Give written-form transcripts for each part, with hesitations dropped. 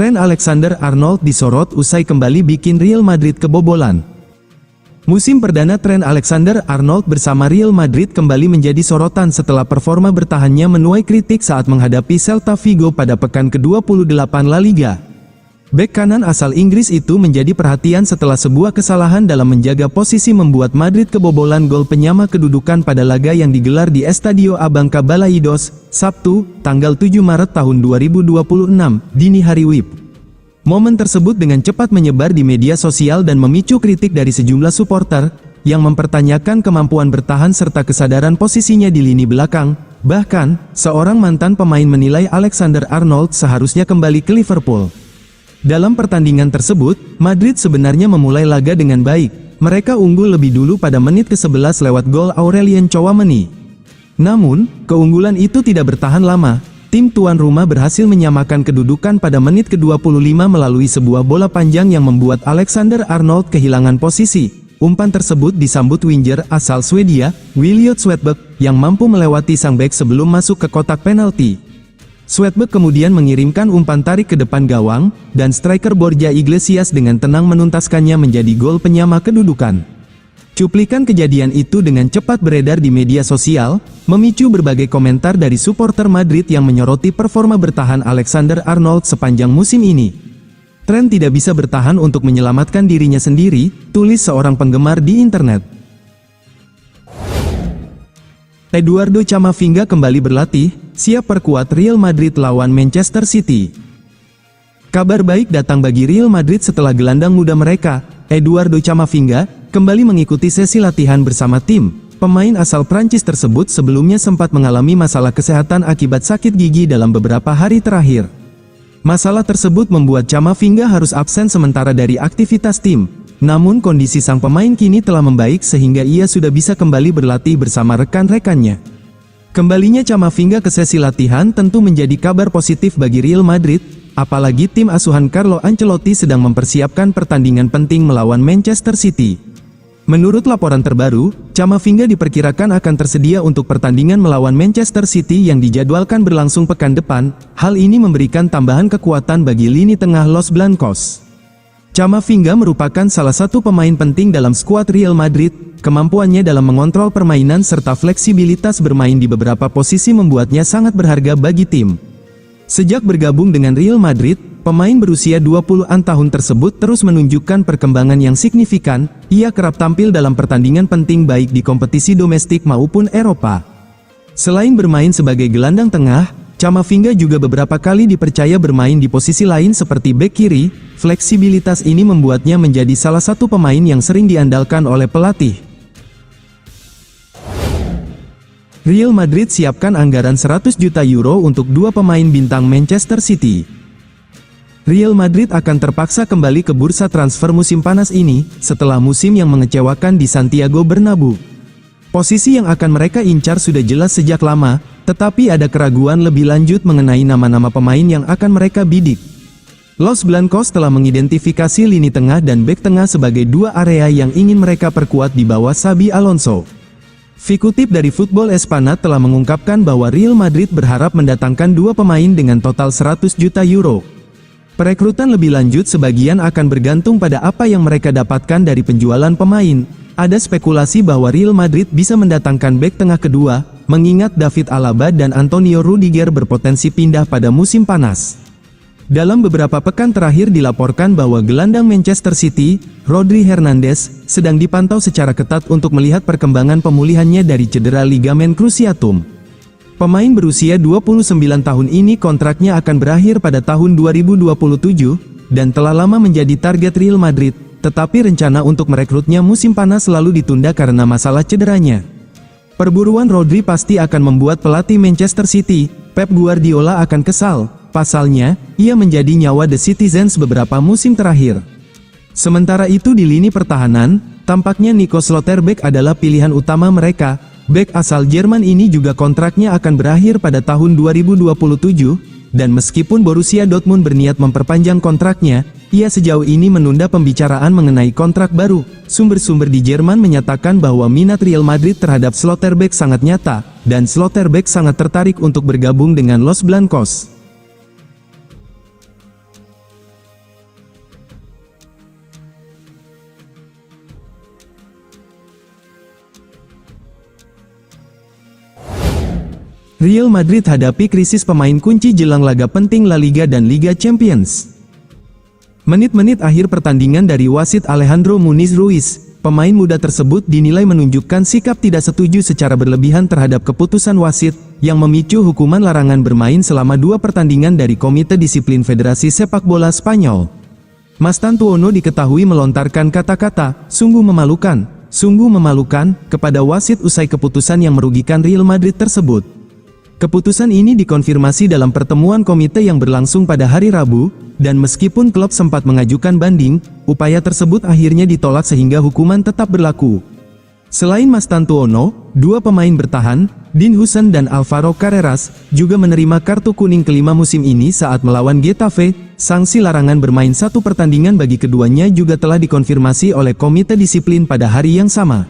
Trent Alexander-Arnold disorot usai kembali bikin Real Madrid kebobolan. Musim perdana Trent Alexander-Arnold bersama Real Madrid kembali menjadi sorotan setelah performa bertahannya menuai kritik saat menghadapi Celta Vigo pada pekan ke-28 La Liga. Bek kanan asal Inggris itu menjadi perhatian setelah sebuah kesalahan dalam menjaga posisi membuat Madrid kebobolan gol penyama kedudukan pada laga yang digelar di Estadio Abanca Balaidos, Sabtu, tanggal 7 Maret tahun 2026, dini hari WIB. Momen tersebut dengan cepat menyebar di media sosial dan memicu kritik dari sejumlah supporter, yang mempertanyakan kemampuan bertahan serta kesadaran posisinya di lini belakang. Bahkan, seorang mantan pemain menilai Alexander-Arnold seharusnya kembali ke Liverpool. Dalam pertandingan tersebut, Madrid sebenarnya memulai laga dengan baik. Mereka unggul lebih dulu pada menit ke-11 lewat gol Aurelien Tchouaméni. Namun, keunggulan itu tidak bertahan lama. Tim tuan rumah berhasil menyamakan kedudukan pada menit ke-25 melalui sebuah bola panjang yang membuat Alexander-Arnold kehilangan posisi. Umpan tersebut disambut winger asal Swedia, Williot Swedberg, yang mampu melewati sang bek sebelum masuk ke kotak penalti. Swedberg kemudian mengirimkan umpan tarik ke depan gawang, dan striker Borja Iglesias dengan tenang menuntaskannya menjadi gol penyama kedudukan. Cuplikan kejadian itu dengan cepat beredar di media sosial, memicu berbagai komentar dari supporter Madrid yang menyoroti performa bertahan Alexander-Arnold sepanjang musim ini. Trent tidak bisa bertahan untuk menyelamatkan dirinya sendiri, tulis seorang penggemar di internet. Eduardo Camavinga kembali berlatih, siap perkuat Real Madrid lawan Manchester City. Kabar baik datang bagi Real Madrid setelah gelandang muda mereka, Eduardo Camavinga, kembali mengikuti sesi latihan bersama tim. Pemain asal Prancis tersebut sebelumnya sempat mengalami masalah kesehatan akibat sakit gigi dalam beberapa hari terakhir. Masalah tersebut membuat Camavinga harus absen sementara dari aktivitas tim. Namun kondisi sang pemain kini telah membaik sehingga ia sudah bisa kembali berlatih bersama rekan-rekannya. Kembalinya Camavinga ke sesi latihan tentu menjadi kabar positif bagi Real Madrid, apalagi tim asuhan Carlo Ancelotti sedang mempersiapkan pertandingan penting melawan Manchester City. Menurut laporan terbaru, Camavinga diperkirakan akan tersedia untuk pertandingan melawan Manchester City yang dijadwalkan berlangsung pekan depan. Hal ini memberikan tambahan kekuatan bagi lini tengah Los Blancos. Camavinga merupakan salah satu pemain penting dalam skuad Real Madrid. Kemampuannya dalam mengontrol permainan serta fleksibilitas bermain di beberapa posisi membuatnya sangat berharga bagi tim. Sejak bergabung dengan Real Madrid, pemain berusia 20-an tahun tersebut terus menunjukkan perkembangan yang signifikan. Ia kerap tampil dalam pertandingan penting baik di kompetisi domestik maupun Eropa. Selain bermain sebagai gelandang tengah, Camavinga juga beberapa kali dipercaya bermain di posisi lain seperti bek kiri. Fleksibilitas ini membuatnya menjadi salah satu pemain yang sering diandalkan oleh pelatih. Real Madrid siapkan anggaran 100 juta euro untuk dua pemain bintang Manchester City. Real Madrid akan terpaksa kembali ke bursa transfer musim panas ini, setelah musim yang mengecewakan di Santiago Bernabeu. Posisi yang akan mereka incar sudah jelas sejak lama, tetapi ada keraguan lebih lanjut mengenai nama-nama pemain yang akan mereka bidik. Los Blancos telah mengidentifikasi lini tengah dan bek tengah sebagai dua area yang ingin mereka perkuat di bawah Xabi Alonso. Fikutip dari Football Espana telah mengungkapkan bahwa Real Madrid berharap mendatangkan dua pemain dengan total 100 juta euro. Perekrutan lebih lanjut sebagian akan bergantung pada apa yang mereka dapatkan dari penjualan pemain. Ada spekulasi bahwa Real Madrid bisa mendatangkan bek tengah kedua, mengingat David Alaba dan Antonio Rudiger berpotensi pindah pada musim panas. Dalam beberapa pekan terakhir dilaporkan bahwa gelandang Manchester City, Rodri Hernandez, sedang dipantau secara ketat untuk melihat perkembangan pemulihannya dari cedera ligamen cruciatum. Pemain berusia 29 tahun ini kontraknya akan berakhir pada tahun 2027, dan telah lama menjadi target Real Madrid, tetapi rencana untuk merekrutnya musim panas selalu ditunda karena masalah cederanya. Perburuan Rodri pasti akan membuat pelatih Manchester City, Pep Guardiola akan kesal. Pasalnya, ia menjadi nyawa The Citizens beberapa musim terakhir. Sementara itu di lini pertahanan, tampaknya Nico Schlotterbeck adalah pilihan utama mereka. Bek asal Jerman ini juga kontraknya akan berakhir pada tahun 2027, dan meskipun Borussia Dortmund berniat memperpanjang kontraknya, ia sejauh ini menunda pembicaraan mengenai kontrak baru. Sumber-sumber di Jerman menyatakan bahwa minat Real Madrid terhadap Schlotterbeck sangat nyata, dan Schlotterbeck sangat tertarik untuk bergabung dengan Los Blancos. Real Madrid hadapi krisis pemain kunci jelang laga penting La Liga dan Liga Champions. Menit-menit akhir pertandingan dari wasit Alejandro Muniz Ruiz, pemain muda tersebut dinilai menunjukkan sikap tidak setuju secara berlebihan terhadap keputusan wasit, yang memicu hukuman larangan bermain selama 2 pertandingan dari Komite Disiplin Federasi Sepak Bola Spanyol. Mastantuono diketahui melontarkan kata-kata, sungguh memalukan, kepada wasit usai keputusan yang merugikan Real Madrid tersebut. Keputusan ini dikonfirmasi dalam pertemuan komite yang berlangsung pada hari Rabu, dan meskipun klub sempat mengajukan banding, upaya tersebut akhirnya ditolak sehingga hukuman tetap berlaku. Selain Mastantuono, 2 pemain bertahan, Dean Huijsen dan Alvaro Carreras, juga menerima kartu kuning kelima musim ini saat melawan Getafe. Sanksi larangan bermain 1 pertandingan bagi keduanya juga telah dikonfirmasi oleh Komite Disiplin pada hari yang sama.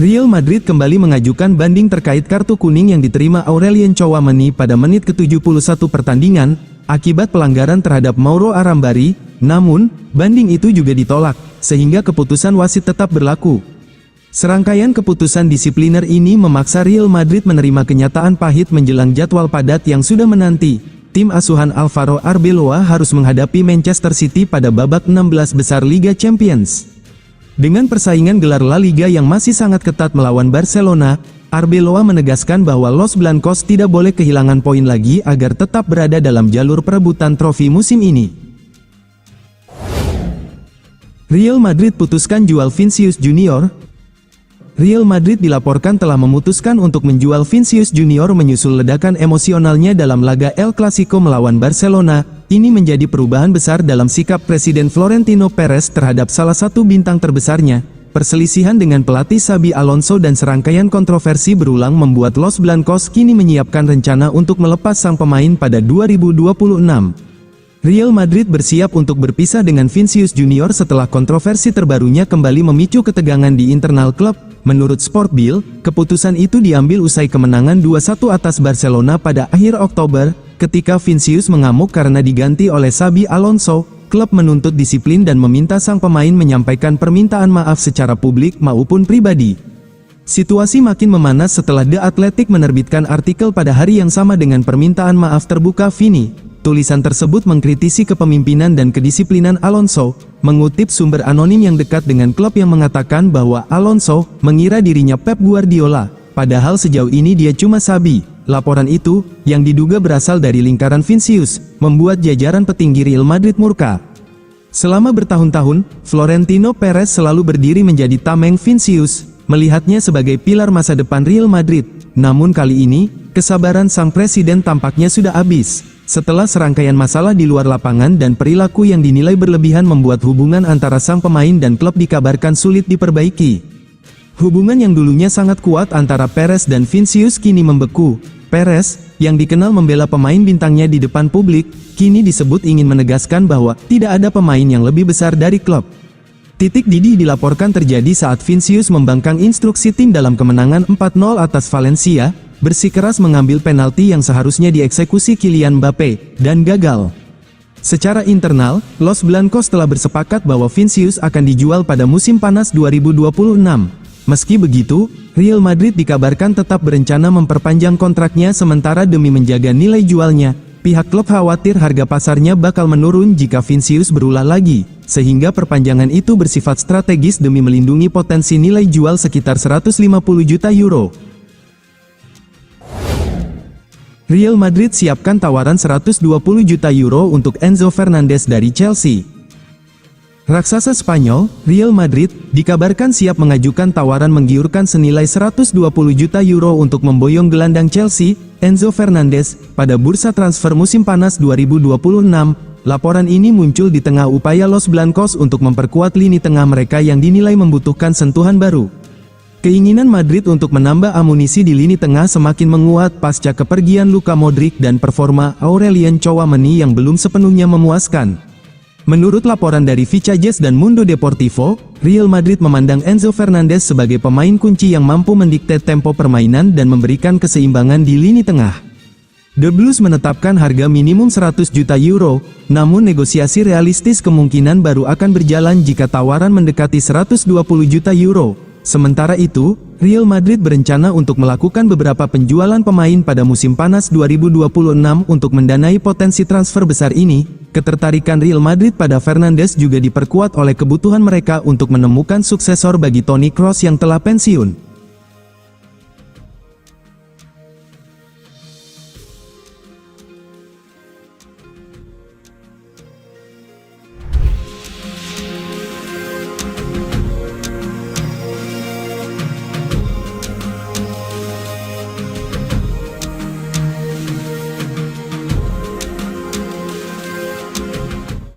Real Madrid kembali mengajukan banding terkait kartu kuning yang diterima Aurelien Tchouaméni pada menit ke-71 pertandingan, akibat pelanggaran terhadap Mauro Arambari, namun, banding itu juga ditolak, sehingga keputusan wasit tetap berlaku. Serangkaian keputusan disipliner ini memaksa Real Madrid menerima kenyataan pahit menjelang jadwal padat yang sudah menanti. Tim asuhan Alvaro Arbeloa harus menghadapi Manchester City pada babak 16 besar Liga Champions. Dengan persaingan gelar La Liga yang masih sangat ketat melawan Barcelona, Arbeloa menegaskan bahwa Los Blancos tidak boleh kehilangan poin lagi agar tetap berada dalam jalur perebutan trofi musim ini. Real Madrid putuskan jual Vinicius Junior. Real Madrid dilaporkan telah memutuskan untuk menjual Vinicius Junior menyusul ledakan emosionalnya dalam laga El Clasico melawan Barcelona. Ini menjadi perubahan besar dalam sikap Presiden Florentino Perez terhadap salah satu bintang terbesarnya. Perselisihan dengan pelatih Xabi Alonso dan serangkaian kontroversi berulang membuat Los Blancos kini menyiapkan rencana untuk melepas sang pemain pada 2026. Real Madrid bersiap untuk berpisah dengan Vinicius Junior setelah kontroversi terbarunya kembali memicu ketegangan di internal klub. Menurut Sportbill, keputusan itu diambil usai kemenangan 2-1 atas Barcelona pada akhir Oktober, ketika Vinicius mengamuk karena diganti oleh Xabi Alonso. Klub menuntut disiplin dan meminta sang pemain menyampaikan permintaan maaf secara publik maupun pribadi. Situasi makin memanas setelah The Athletic menerbitkan artikel pada hari yang sama dengan permintaan maaf terbuka Vini. Tulisan tersebut mengkritisi kepemimpinan dan kedisiplinan Alonso, mengutip sumber anonim yang dekat dengan klub yang mengatakan bahwa Alonso mengira dirinya Pep Guardiola, padahal sejauh ini dia cuma Xabi. Laporan itu, yang diduga berasal dari lingkaran Vinicius, membuat jajaran petinggi Real Madrid murka. Selama bertahun-tahun, Florentino Perez selalu berdiri menjadi tameng Vinicius, melihatnya sebagai pilar masa depan Real Madrid. Namun kali ini, kesabaran sang presiden tampaknya sudah habis. Setelah serangkaian masalah di luar lapangan dan perilaku yang dinilai berlebihan membuat hubungan antara sang pemain dan klub dikabarkan sulit diperbaiki. Hubungan yang dulunya sangat kuat antara Perez dan Vinicius kini membeku. Perez, yang dikenal membela pemain bintangnya di depan publik, kini disebut ingin menegaskan bahwa tidak ada pemain yang lebih besar dari klub. Titik didih dilaporkan terjadi saat Vinicius membangkang instruksi tim dalam kemenangan 4-0 atas Valencia, bersikeras mengambil penalti yang seharusnya dieksekusi Kylian Mbappe, dan gagal. Secara internal, Los Blancos telah bersepakat bahwa Vinicius akan dijual pada musim panas 2026. Meski begitu, Real Madrid dikabarkan tetap berencana memperpanjang kontraknya sementara demi menjaga nilai jualnya. Pihak klub khawatir harga pasarnya bakal menurun jika Vinicius berulah lagi, sehingga perpanjangan itu bersifat strategis demi melindungi potensi nilai jual sekitar 150 juta euro. Real Madrid siapkan tawaran 120 juta euro untuk Enzo Fernandez dari Chelsea. Raksasa Spanyol, Real Madrid, dikabarkan siap mengajukan tawaran menggiurkan senilai 120 juta euro untuk memboyong gelandang Chelsea, Enzo Fernandez, pada bursa transfer musim panas 2026. Laporan ini muncul di tengah upaya Los Blancos untuk memperkuat lini tengah mereka yang dinilai membutuhkan sentuhan baru. Keinginan Madrid untuk menambah amunisi di lini tengah semakin menguat pasca kepergian Luka Modric dan performa Aurelien Tchouaméni yang belum sepenuhnya memuaskan. Menurut laporan dari Vichajes dan Mundo Deportivo, Real Madrid memandang Enzo Fernandez sebagai pemain kunci yang mampu mendikte tempo permainan dan memberikan keseimbangan di lini tengah. The Blues menetapkan harga minimum 100 juta euro, namun negosiasi realistis kemungkinan baru akan berjalan jika tawaran mendekati 120 juta euro. Sementara itu, Real Madrid berencana untuk melakukan beberapa penjualan pemain pada musim panas 2026 untuk mendanai potensi transfer besar ini. Ketertarikan Real Madrid pada Fernandes juga diperkuat oleh kebutuhan mereka untuk menemukan suksesor bagi Toni Kroos yang telah pensiun.